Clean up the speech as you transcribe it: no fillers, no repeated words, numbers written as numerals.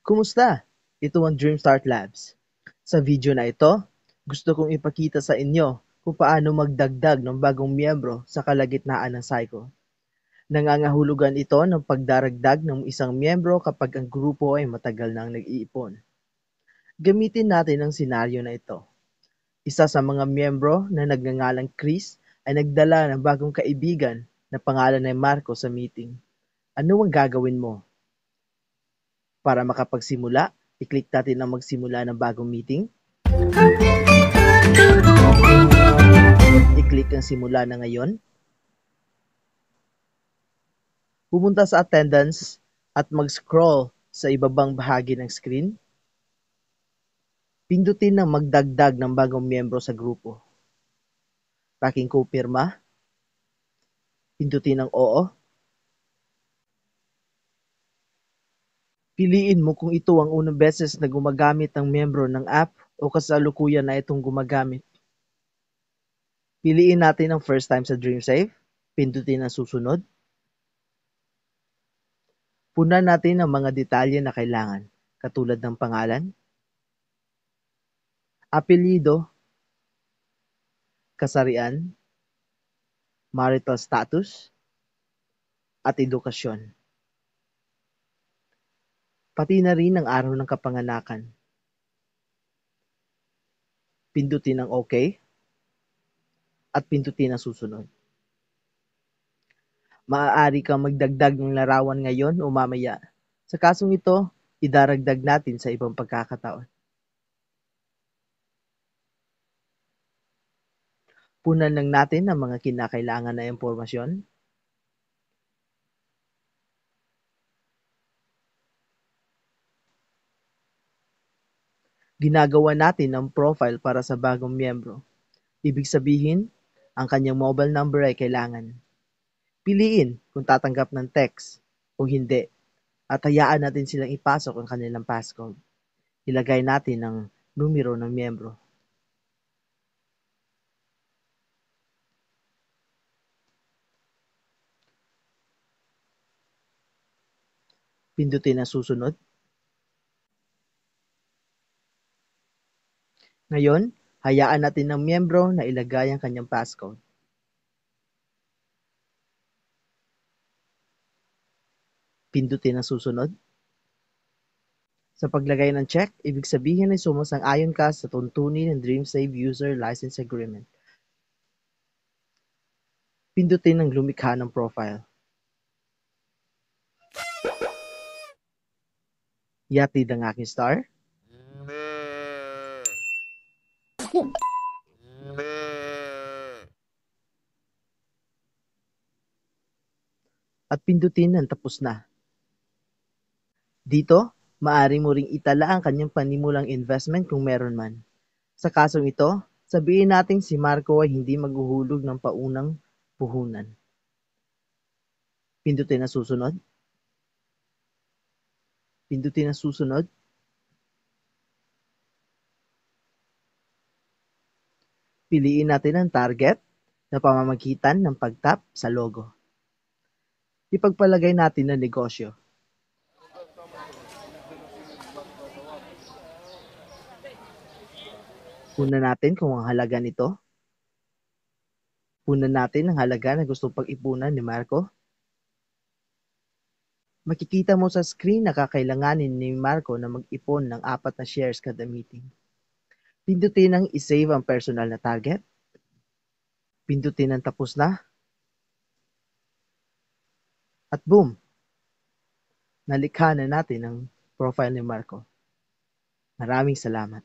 Kumusta? Ito ang Dreamstart Labs. Sa video na ito, gusto kong ipakita sa inyo kung paano magdagdag ng bagong miyembro sa kalagitnaan ng cycle. Nangangahulugan ito ng pagdaragdag ng isang miyembro kapag ang grupo ay matagal nang nag-iipon. Gamitin natin ang senaryo na ito. Isa sa mga miyembro na nagngangalang Chris ay nagdala ng bagong kaibigan na pangalan ay Marco sa meeting. Ano ang gagawin mo? Para makapagsimula, i-click natin ang magsimula ng bagong meeting. I-click ang simula na ngayon. Pumunta sa attendance at mag-scroll sa ibabang bahagi ng screen. Pindutin ang magdagdag ng bagong miyembro sa grupo. Taking kumpirma. Pindutin ang oo. Piliin mo kung ito ang unang beses na gumagamit ng miyembro ng app o kasalukuyan na itong gumagamit. Piliin natin ang first time sa DreamSave. Pindutin ang susunod. Punan natin ang mga detalye na kailangan, katulad ng pangalan, apelyido, kasarian, marital status, at edukasyon. Pati na rin ang araw ng kapanganakan. Pindutin ang OK at pindutin ang susunod. Maaari kang magdagdag ng larawan ngayon o mamaya. Sa kasong ito, idaragdag natin sa ibang pagkakataon. Punan lang natin ang mga kinakailangan na impormasyon. Ginagawa natin ang profile para sa bagong miyembro. Ibig sabihin, ang kanyang mobile number ay kailangan. Piliin kung tatanggap ng text o hindi at hayaan natin silang ipasok ang kanilang passcode. Ilagay natin ang numero ng miyembro. Pindutin ang susunod. Ngayon, hayaan natin ang miyembro na ilagay ang kanyang passcode. Pindutin ang susunod. Sa paglagay ng check, ibig sabihin ay sumasang-ayon ka sa tuntunin ng DreamSave User License Agreement. Pindutin ang lumikha ng profile. Yatid ang aking star. At pindutin ang tapos na. Dito, maaari mo ring itala ang kanyang panimulang investment kung meron man. Sa kasong ito, sabihin natin si Marco ay hindi maghuhulog ng paunang puhunan. Pindutin ang susunod. Pindutin ang susunod. Piliin natin ang target na pamamagitan ng pag-tap sa logo. Ipagpalagay natin ang negosyo. Punan natin kung ang halaga nito. Punan natin ang halaga na gustong pag-ipunan ni Marco. Makikita mo sa screen na kakailanganin ni Marco na mag-ipon ng 4 na shares kada meeting. Pindutin ang i-save ang personal na target. Pindutin ang tapos na. At boom! Nalikha na natin ang profile ni Marco. Maraming salamat.